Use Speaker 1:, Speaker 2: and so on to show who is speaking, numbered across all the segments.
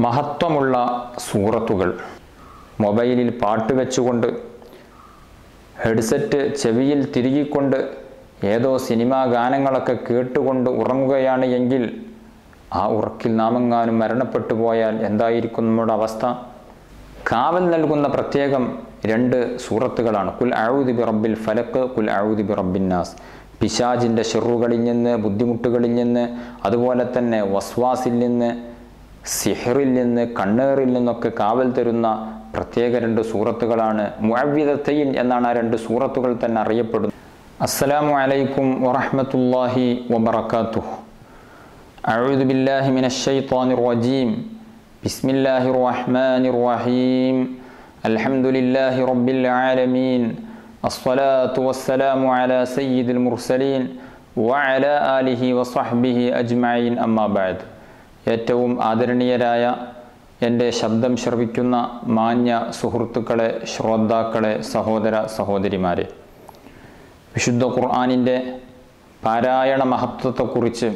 Speaker 1: മഹത്വമുള്ള സൂറത്തുകൾ മൊബൈലിൽ പാട്ട് വെച്ചുകൊണ്ട് ഹെഡ്സെറ്റ് ചെവിയിൽ തിരുകിക്കൊണ്ട് ഏതോ സിനിമാ ഗാനങ്ങളൊക്കെ കേട്ടുകൊണ്ട് ഉറങ്ങുകയാണ് എങ്കിൽ ആ ഉറക്കിൽ നാമെങ്ങാനും മരണപ്പെട്ടു പോയാൽ എന്തായിരിക്കും നമ്മുടെ അവസ്ഥ? കാവൽ നൽകുന്ന പ്രത്യേകം 2 സൂറത്തുകളാണ്. കുൽ അഊദു ബിറബ്ബിൽ ഫലഖ്, കുൽ അഊദു ബിറബ്ബിൻ നാസ്. പിശാചിൻ്റെ ഷെറുകളിൽ നിന്ന്, ബുദ്ധിമുട്ടുകളിൽ നിന്ന്, അതുപോലെ തന്നെ വസ്വാസിൽ നിന്ന്, സിഹറിൽ നിന്ന്, കണ്ണേറിൽ നിന്നൊക്കെ കാവൽ തരുന്ന പ്രത്യേക 2 സൂറത്തുകളാണ്. മുഅവ്വിദത്തൈൻ എന്നാണ് ആ 2 സൂറത്തുകൾ തന്നെ അറിയപ്പെടുന്നത്. അസ്സലാമു അലൈക്കും വറഹ്മത്തുള്ളാഹി വബറകാതുഹു. അഊദു ബില്ലാഹി മിനശ് ശൈത്വാനിർ റജീം. ബിസ്മില്ലാഹിർ റഹ്മാനിർ റഹീം. അൽഹംദുലില്ലാഹി റബ്ബിൽ ആലമീൻ. അസ്സലാത്തു വസ്സലാമു അലാ സയ്യിദിൽ മുർസലീൻ വഅലാ ആലിഹി വസഹ്ബിഹി അജ്മഈൻ. അമ്മാ ബഅദ്. ഏറ്റവും ആദരണീയരായ എൻ്റെ ശബ്ദം ശ്രവിക്കുന്ന മാന്യ സുഹൃത്തുക്കളെ, ശ്രോതാക്കളെ, സഹോദര സഹോദരിമാരെ, വിശുദ്ധ ഖുർആനിൻ്റെ പാരായണ മഹത്വത്തെക്കുറിച്ച്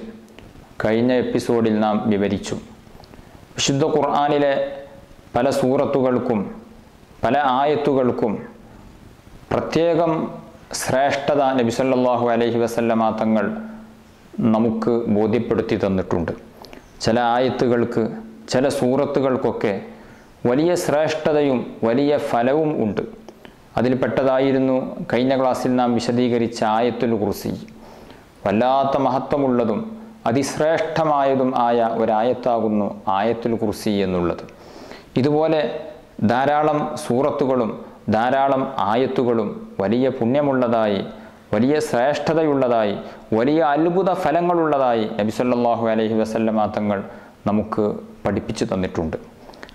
Speaker 1: കഴിഞ്ഞ എപ്പിസോഡിൽ നാം വിവരിച്ചു. വിശുദ്ധ ഖുർആനിലെ പല സൂറത്തുകൾക്കും പല ആയത്തുകൾക്കും പ്രത്യേകം ശ്രേഷ്ഠത നബി സല്ലല്ലാഹു അലൈഹി വസല്ലമ തങ്ങൾ നമുക്ക് ബോധ്യപ്പെടുത്തി തന്നിട്ടുണ്ട്. ചില ആയത്തുകൾക്ക്, ചില സൂറത്തുകൾക്കൊക്കെ വലിയ ശ്രേഷ്ഠതയും വലിയ ഫലവും ഉണ്ട്. അതിൽപ്പെട്ടതായിരുന്നു കഴിഞ്ഞ ക്ലാസ്സിൽ നാം വിശദീകരിച്ച ആയത്തുൽ കുർസി. വല്ലാത്ത മഹത്വമുള്ളതും അതിശ്രേഷ്ഠമായതും ആയ ഒരായത്താകുന്നു ആയത്തുൽ കുർസി എന്നുള്ളത്. ഇതുപോലെ ധാരാളം സൂറത്തുകളും ധാരാളം ആയത്തുകളും വലിയ പുണ്യമുള്ളതായി, വലിയ ശ്രേഷ്ഠതയുള്ളതായി, വലിയ അത്ഭുത ഫലങ്ങളുള്ളതായി നബി സല്ലല്ലാഹു അലൈഹി വസല്ലമ തങ്ങൾ നമുക്ക് പഠിപ്പിച്ചു തന്നിട്ടുണ്ട്.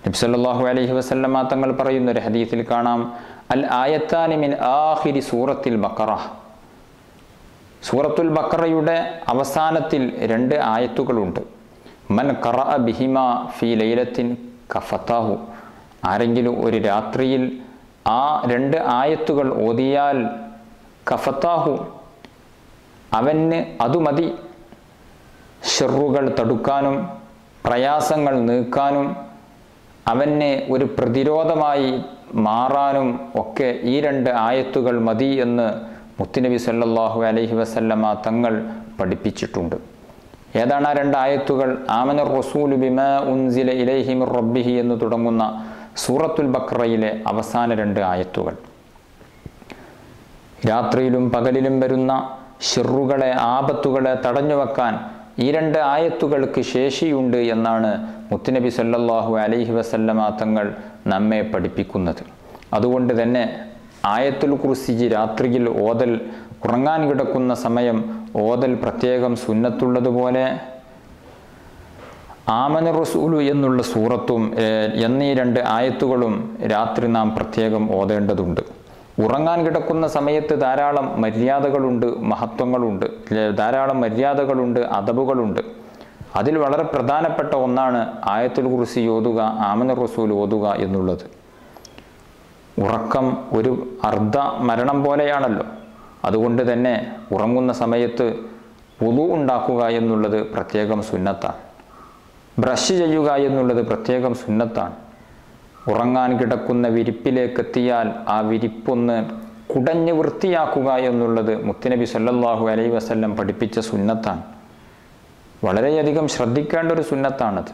Speaker 1: നബി സല്ലല്ലാഹു അലൈഹി വസല്ലമ തങ്ങൾ പറയുന്ന ഒരു ഹദീസിൽ കാണാം, അൽ ആയത്താനി മിൻ ആഖിരി സൂറത്തിൽ ബഖറ. സൂറത്തുൽ ബഖറയുടെ അവസാനത്തിൽ 2 ആയത്തുകളുണ്ട്. മൻ ഖറഅ ബിഹിമാ ഫീ ലൈലത്തിൻ കഫതാഹു. ആരെങ്കിലും ഒരു രാത്രിയിൽ ആ 2 ആയത്തുകൾ ഓതിയാൽ കഫതാഹു, അവന് അതു മതി ഷെറുകൾ തടുക്കാനും പ്രയാസങ്ങൾ നീക്കാനും അവന് ഒരു പ്രതിരോധമായി മാറാനും ഒക്കെ ഈ 2 ആയത്തുകൾ മതി എന്ന് മുത്തുനബി സല്ലല്ലാഹു അലൈഹി വസല്ലമ തങ്ങൾ പഠിപ്പിച്ചിട്ടുണ്ട്. ഏതാണ് ആ 2 ആയത്തുകൾ? ആമനർ റസൂലു ബിമാ ഉൻസില ഇലൈഹി മിർ റബ്ബിഹി എന്ന് തുടങ്ങുന്ന സൂറത്തുൽ ബഖറയിലെ അവസാന 2 ആയത്തുകൾ. രാത്രിയിലും പകലിലും വരുന്ന ഷെറുകളെ, ആപത്തുകളെ തടഞ്ഞു വെക്കാൻ ഈ 2 ആയത്തുകൾക്ക് ശേഷിയുണ്ട് എന്നാണ് മുത്തുനബി സല്ലല്ലാഹു അലൈഹി വസല്ലമ തങ്ങൾ നമ്മെ പഠിപ്പിക്കുന്നത്. അതുകൊണ്ട് തന്നെ ആയത്തുൽ കുർസി രാത്രിയിൽ ഓതൽ, ഉറങ്ങാൻ കിടക്കുന്ന സമയം ഓതൽ പ്രത്യേകം സുന്നത്തുള്ളതുപോലെ ആമന റസൂലു എന്നുള്ള സൂറത്തും എന്നീ 2 ആയത്തുകളും രാത്രി നാം പ്രത്യേകം ഓതേണ്ടതുണ്ട്. ഉറങ്ങാൻ കിടക്കുന്ന സമയത്ത് ധാരാളം മര്യാദകളുണ്ട്, മഹത്വങ്ങളുണ്ട്, ധാരാളം മര്യാദകളുണ്ട്, അദബുകളുണ്ട്. അതിൽ വളരെ പ്രധാനപ്പെട്ട ഒന്നാണ് ആയത്തുൽ കുർസി ഓതുക, ആമന റസൂൽ ഓതുക എന്നുള്ളത്. ഉറക്കം ഒരു അർദ്ധ മരണം പോലെയാണല്ലോ. അതുകൊണ്ട് തന്നെ ഉറങ്ങുന്ന സമയത്ത് വുളു ഉണ്ടാക്കുക എന്നുള്ളത് പ്രത്യേകം സുന്നത്താണ്. ബ്രഷ് ചെയ്യുക എന്നുള്ളത് പ്രത്യേകം സുന്നത്താണ്. ഉറങ്ങാൻ കിടക്കുന്ന വിരിപ്പിലേക്ക് എത്തിയാൽ ആ വിരിപ്പൊന്ന് കുടഞ്ഞ് വൃത്തിയാക്കുക എന്നുള്ളത് മുത്തുനബി സല്ലല്ലാഹു അലൈഹി വസല്ലം പഠിപ്പിച്ച സുന്നത്താണ്. വളരെയധികം ശ്രദ്ധിക്കേണ്ട ഒരു സുന്നത്താണത്.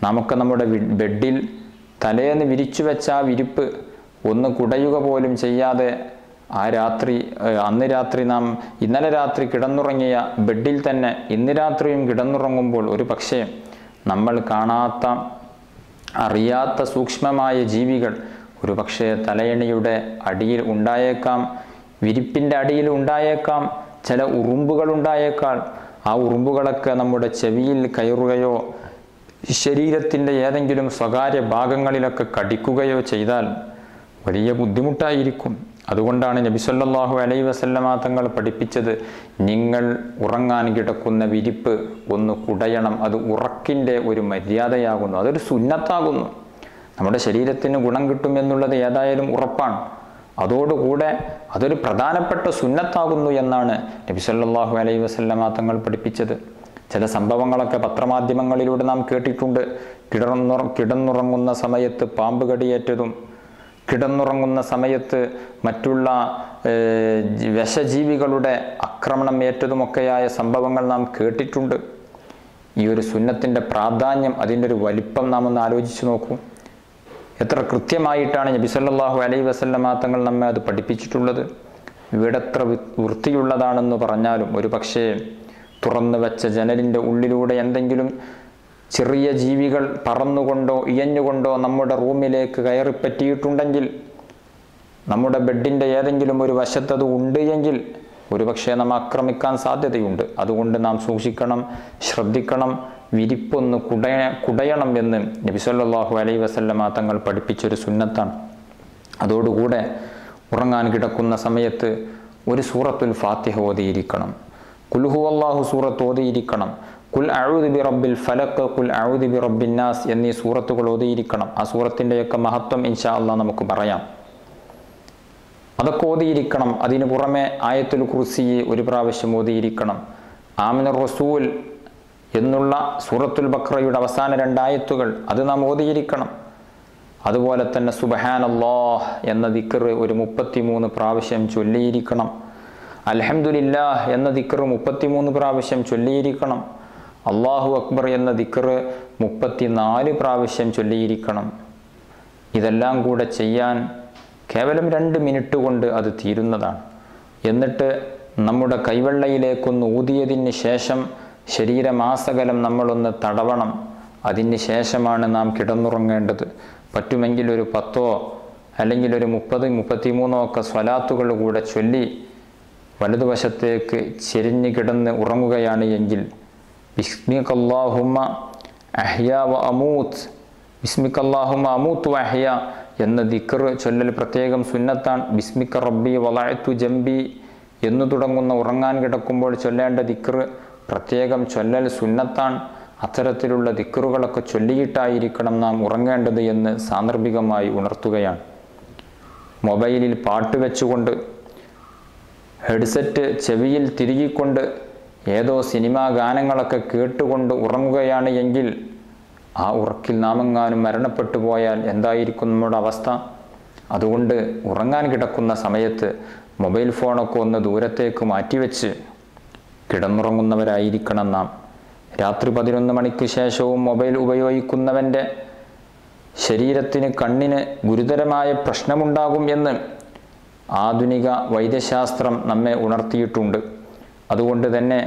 Speaker 1: നമുക്ക് നമ്മുടെ ബെഡിൽ തലേന്ന് വിരിച്ചു വെച്ച ആ വിരിപ്പ് ഒന്ന് കുടയുക പോലും ചെയ്യാതെ അന്ന് രാത്രി നാം ഇന്നലെ രാത്രി കിടന്നുറങ്ങിയ ബെഡിൽ തന്നെ ഇന്ന് രാത്രിയും കിടന്നുറങ്ങുമ്പോൾ ഒരു പക്ഷേ നമ്മൾ കാണാത്ത, അറിയാത്ത സൂക്ഷ്മമായ ജീവികൾ ഒരു പക്ഷേ തലയണിയുടെ അടിയിൽ ഉണ്ടായേക്കാം, വിരിപ്പിൻ്റെ അടിയിൽ ഉണ്ടായേക്കാം, ചില ഉറുമ്പുകൾ ഉണ്ടായേക്കാം. ആ ഉറുമ്പുകളൊക്കെ നമ്മുടെ ചെവിയിൽ കയറുകയോ ശരീരത്തിൻ്റെ ഏതെങ്കിലും സ്വകാര്യ ഭാഗങ്ങളിലൊക്കെ കടിക്കുകയോ ചെയ്താൽ വലിയ ബുദ്ധിമുട്ടായിരിക്കും. അതുകൊണ്ടാണ് നബി സല്ലല്ലാഹു അലൈഹി വസല്ലമ തങ്ങൾ പഠിപ്പിച്ചത്, നിങ്ങൾ ഉറങ്ങാൻ കിടക്കുന്ന വിരിപ്പ് ഒന്ന് കുടയണം. അത് ഉറക്കിൻ്റെ ഒരു മര്യാദയാകുന്നു, അതൊരു സുന്നത്താകുന്നു. നമ്മുടെ ശരീരത്തിന് ഗുണം കിട്ടുമെന്നുള്ളത് ഏതായാലും ഉറപ്പാണ്. അതോടുകൂടെ അതൊരു പ്രധാനപ്പെട്ട സുന്നത്താകുന്നു എന്നാണ് നബി സല്ലല്ലാഹു അലൈഹി വസല്ലമ തങ്ങൾ പഠിപ്പിച്ചത്. ചില സംഭവങ്ങളൊക്കെ പത്രമാധ്യമങ്ങളിലൂടെ നാം കേട്ടിട്ടുണ്ട്. കിടന്നുറങ്ങുന്ന സമയത്ത് പാമ്പ് കടിയേറ്റതും കിടന്നുറങ്ങുന്ന സമയത്ത് മറ്റുള്ള വിഷജീവികളുടെ ആക്രമണം ഏറ്റതുമൊക്കെയായ സംഭവങ്ങൾ നാം കേട്ടിട്ടുണ്ട്. ഈ ഒരു സുന്നത്തിൻ്റെ പ്രാധാന്യം, അതിൻ്റെ ഒരു വലിപ്പം നാം ഒന്ന് ആലോചിച്ച് നോക്കൂ. എത്ര കൃത്യമായിട്ടാണ് നബി സല്ലല്ലാഹു അലൈഹി വസല്ലമ തങ്ങൾ നമ്മെ അത് പഠിപ്പിച്ചിട്ടുള്ളത്. വീടെത്ര വൃത്തിയുള്ളതാണെന്ന് പറഞ്ഞാലും ഒരു പക്ഷേ തുറന്നു വെച്ച ജനലിൻ്റെ ഉള്ളിലൂടെ എന്തെങ്കിലും ചെറിയ ജീവികൾ പറന്നുകൊണ്ടോ ഇയഞ്ഞുകൊണ്ടോ നമ്മുടെ റൂമിലേക്ക് കയറിപ്പറ്റിയിട്ടുണ്ടെങ്കിൽ, നമ്മുടെ ബെഡിൻ്റെ ഏതെങ്കിലും ഒരു വശത്തത് ഉണ്ട് എങ്കിൽ ഒരു പക്ഷേ നാം ആക്രമിക്കാൻ സാധ്യതയുണ്ട്. അതുകൊണ്ട് നാം സൂക്ഷിക്കണം, ശ്രദ്ധിക്കണം, വിരിപ്പൊന്ന് കുടയണം എന്ന് നബി സല്ലല്ലാഹു അലൈഹി വസല്ലമ തങ്ങൾ പഠിപ്പിച്ചൊരു സുന്നത്താണ്. അതോടുകൂടെ ഉറങ്ങാൻ കിടക്കുന്ന സമയത്ത് ഒരു സൂറത്തുൽ ഫാത്തിഹ ഓതിയിരിക്കണം. ഖുൽ ഹുവല്ലാഹു സൂറത്ത് ഓതിയിരിക്കണം. ഖുൽ അഊദു ബിറബ്ബിൽ ഫലഖ്, ഖുൽ അഊദു ബിറബ്ബിൻ നാസ് എന്നീ സൂറത്തുകൾ ഓതിയിരിക്കണം. ആ സൂറത്തിൻ്റെയൊക്കെ മഹത്വം ഇൻഷാ അല്ലാഹ് നമുക്ക് പറയാം. അതൊക്കെ ഓതിയിരിക്കണം. അതിനു പുറമെ ആയത്തുൽ കുർസി ഒരു പ്രാവശ്യം ഓതിയിരിക്കണം. ആമിനർ റസൂൽ എന്നുള്ള സൂറത്തുൽ ബഖറയുടെ അവസാന 2 ആയത്തുകൾ അത് നാം ഓതിയിരിക്കണം. അതുപോലെ തന്നെ സുബ്ഹാനല്ലാഹ് എന്ന ദിക്ർ ഒരു 33 പ്രാവശ്യം ചൊല്ലിയിരിക്കണം. അൽഹംദുലില്ലാഹ് എന്ന ദിക്ർ 33 പ്രാവശ്യം ചൊല്ലിയിരിക്കണം. അല്ലാഹു അക്ബർ എന്ന ദിക്ർ 34 പ്രാവശ്യം ചൊല്ലിയിരിക്കണം. ഇതെല്ലാം കൂടെ ചെയ്യാൻ കേവലം 2 മിനിറ്റ് കൊണ്ട് അത് തീരുന്നതാണ്. എന്നിട്ട് നമ്മുടെ കൈവെള്ളയിലേക്കൊന്ന് ഊതിയതിന് ശേഷം ശരീരമാസകലം നമ്മളൊന്ന് തടവണം. അതിന് ശേഷമാണ് നാം കിടന്നുറങ്ങേണ്ടത്. പറ്റുമെങ്കിൽ ഒരു 10 അല്ലെങ്കിൽ ഒരു 30, 33 ഒക്കെ സ്വലാത്തുകൾ കൂടെ ചൊല്ലി വലതുവശത്തേക്ക് ചെരിഞ്ഞ് കിടന്ന് ഉറങ്ങുകയാണ് എങ്കിൽ ബിസ്മികല്ലാഹുമ്മ അഹ്യാ വ അമൂത്ത്, ബിസ്മികല്ലാഹുമ്മ അമൂത്ത് വ അഹ്യാ എന്ന ദിക്ർ ചൊല്ലൽ പ്രത്യേകം സുന്നത്താണ്. ബിസ്മിക റബ്ബി വളഅതു ജംബി എന്നു തുടങ്ങുന്ന ഉറങ്ങാൻ കിടക്കുമ്പോൾ ചൊല്ലേണ്ട ദിക്ർ പ്രത്യേകം ചൊല്ലൽ സുന്നത്താണ്. അത്തരത്തിലുള്ള ദിക്റുകളൊക്കെ ചൊല്ലിയിട്ടായിരിക്കണം നാം ഉറങ്ങേണ്ടത് എന്ന് സാന്ദർഭികമായി ഉണർത്തുകയാണ്. മൊബൈലിൽ പാട്ട് വെച്ചുകൊണ്ട്, ഹെഡ്സെറ്റ് ചെവിയിൽ തിരുകിക്കൊണ്ട് ഏതോ സിനിമാ ഗാനങ്ങളൊക്കെ കേട്ടുകൊണ്ട് ഉറങ്ങുകയാണ് എങ്കിൽ ആ ഉറക്കിൽ നാമെങ്ങാനും മരണപ്പെട്ടു പോയാൽ എന്തായിരിക്കും നമ്മുടെ അവസ്ഥ? അതുകൊണ്ട് ഉറങ്ങാൻ കിടക്കുന്ന സമയത്ത് മൊബൈൽ ഫോണൊക്കെ ഒന്ന് ദൂരത്തേക്ക് മാറ്റിവെച്ച് കിടന്നുറങ്ങുന്നവരായിരിക്കണം നാം. രാത്രി 11 മണിക്ക് ശേഷവും മൊബൈൽ ഉപയോഗിക്കുന്നവൻ്റെ ശരീരത്തിന്, കണ്ണിന് ഗുരുതരമായ പ്രശ്നമുണ്ടാകും എന്ന് ആധുനിക വൈദ്യശാസ്ത്രം നമ്മെ ഉണർത്തിയിട്ടുണ്ട്. അതുകൊണ്ട് തന്നെ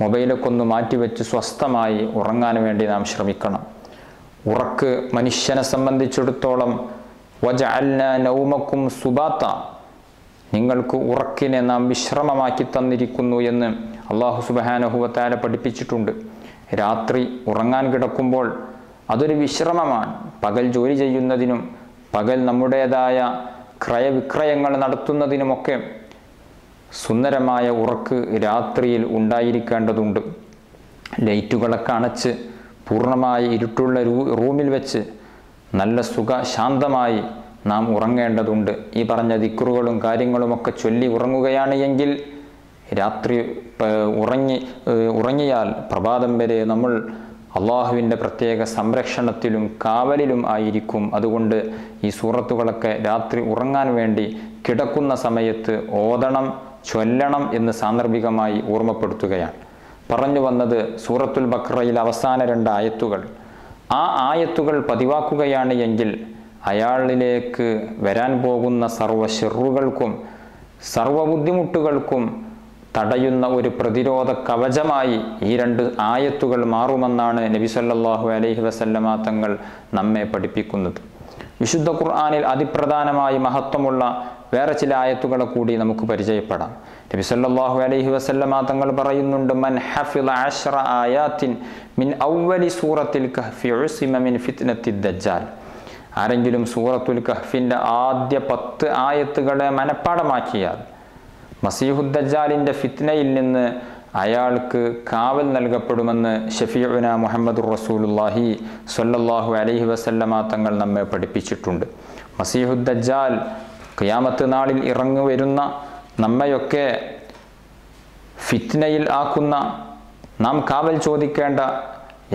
Speaker 1: മൊബൈലൊക്കെ ഒന്ന് മാറ്റിവെച്ച് സ്വസ്ഥമായി ഉറങ്ങാൻ വേണ്ടി നാം ശ്രമിക്കണം. ഉറക്ക് മനുഷ്യനെ സംബന്ധിച്ചിടത്തോളം വജഅൽനാ നൗമക്കും സുബാത്ത, നിങ്ങൾക്ക് ഉറക്കിനെ നാം വിശ്രമമാക്കി തന്നിരിക്കുന്നു എന്ന് അല്ലാഹു സുബ്ഹാനഹു വ തആല പഠിപ്പിച്ചിട്ടുണ്ട്. രാത്രി ഉറങ്ങാൻ കിടക്കുമ്പോൾ അതൊരു വിശ്രമമാണ്. പകൽ ജോലി ചെയ്യുന്നതിനും പകൽ നമ്മുടേതായ ക്രയവിക്രയങ്ങൾ നടത്തുന്നതിനുമൊക്കെ സുന്ദരമായ ഉറക്ക് രാത്രിയിൽ ഉണ്ടായിരിക്കേണ്ടതുണ്ട്. ലൈറ്റുകളൊക്കെ അണച്ച് പൂർണ്ണമായ ഇരുട്ടുള്ള റൂമിൽ വെച്ച് നല്ല ശാന്തമായി നാം ഉറങ്ങേണ്ടതുണ്ട്. ഈ പറഞ്ഞ ദിക്റുകളും കാര്യങ്ങളുമൊക്കെ ചൊല്ലി ഉറങ്ങുകയാണ് എങ്കിൽ രാത്രി ഉറങ്ങിയാൽ പ്രഭാതം വരെ നമ്മൾ അള്ളാഹുവിൻ്റെ പ്രത്യേക സംരക്ഷണത്തിലും കാവലിലും ആയിരിക്കും. അതുകൊണ്ട് ഈ സൂറത്തുകളൊക്കെ രാത്രി ഉറങ്ങാൻ വേണ്ടി കിടക്കുന്ന സമയത്ത് ഓതണം, ചൊല്ലണം എന്ന് സാന്ദർഭികമായി ഓർമ്മപ്പെടുത്തുകയാണ്. പറഞ്ഞു വന്നത് സൂറത്തുൽ ബഖറയിൽ അവസാന 2 ആയത്തുകൾ. ആ ആയത്തുകൾ പതിവാക്കുകയാണ് എങ്കിൽ അയാളിലേക്ക് വരാൻ പോകുന്ന സർവ്വ ശർറുകൾക്കും സർവ്വ ബുദ്ധിമുട്ടുകൾക്കും തടയുന്ന ഒരു പ്രതിരോധ കവചമായി ഈ 2 ആയത്തുകൾ മാറുമെന്നാണ് നബി സല്ലല്ലാഹു അലൈഹി വസല്ലമ തങ്ങൾ നമ്മെ പഠിപ്പിക്കുന്നത്. വിശുദ്ധ ഖുർആനിൽ അതിപ്രധാനമായി മഹത്വമുള്ള വേറെ ചില ആയത്തുകളെ കൂടി നമുക്ക് പരിചയപ്പെടാം. നബി സല്ലല്ലാഹു അലൈഹി വസല്ലമ തങ്ങൾ പറയുന്നുണ്ട്, മൻ ഹഫിള 10 ആയാത്തിൻ മിൻ അവ്വലി സൂറത്തിൽ കഹ്ഫി ഉസിമ മിൻ ഫിത്നത്തിദ് ദജ്ജാൽ. ആരെങ്കിലും സൂറത്തുൽ കഹ്ഫിൻ്റെ ആദ്യ 10 ആയത്തുകളെ മനഃപ്പാടമാക്കിയാൽ മസീഹുദ് ദജ്ജാലിൻ്റെ ഫിത്നയിൽ നിന്ന് അയാൾക്ക് കാവൽ നൽകപ്പെടുമെന്ന് ഷഫീഉന മുഹമ്മദുർ റസൂലുള്ളാഹി സ്വല്ലല്ലാഹു അലൈഹി വസല്ലമ തങ്ങൾ നമ്മെ പഠിപ്പിച്ചിട്ടുണ്ട്. മസീഹുദ് ദജ്ജാൽ ഖിയാമത്ത് നാളിൽ ഇറങ്ങി വരുന്ന നമ്മയൊക്കെ ഫിത്നയിൽ ആക്കുന്ന നാം കാവൽ ചോദിക്കേണ്ട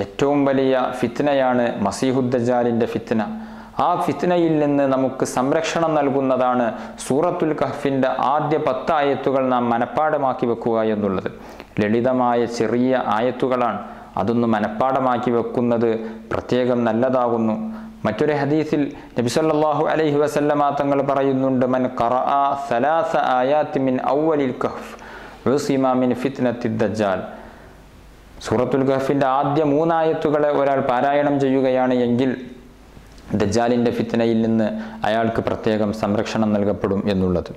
Speaker 1: ഏറ്റവും വലിയ ഫിത്നയാണ് മസീഹുദ്ദജാലിൻ്റെ ഫിത്ന. ആ ഫിത്നയിൽ നിന്ന് നമുക്ക് സംരക്ഷണം നൽകുന്നതാണ് സൂറത്തുൽ കഹ്ഫിൻ്റെ ആദ്യ 10 ആയത്തുകൾ നാം മനഃപ്പാഠമാക്കി വെക്കുക എന്നുള്ളത്. ലളിതമായ ചെറിയ ആയത്തുകളാണ്. അതൊന്ന് മനഃപ്പാഠമാക്കി വെക്കുന്നത് പ്രത്യേകം നല്ലതാകുന്നു. മറ്റൊരു ഹദീസിൽ നബി സല്ലല്ലാഹു അലൈഹി വസല്ലമ തങ്ങൾ പറയുന്നുണ്ട്, മൻ ഖറഅ 3 ആയാത്തി മിൻ അവ്വലിൽ കഹ്ഫ് ഉസിമ മിൻ ഫിത്നത്തിദ് ദജ്ജാൽ. സൂറത്തുൽ കഹ്ഫിൻ്റെ ആദ്യ 3 ആയത്തുകളെ ഒരാൾ പാരായണം ചെയ്യുകയാണ് എങ്കിൽ ദജ്ജാലിൻ്റെ ഫിത്നയിൽ നിന്ന് അയാൾക്ക് പ്രത്യേകം സംരക്ഷണം നൽകപ്പെടും എന്നുള്ളത്.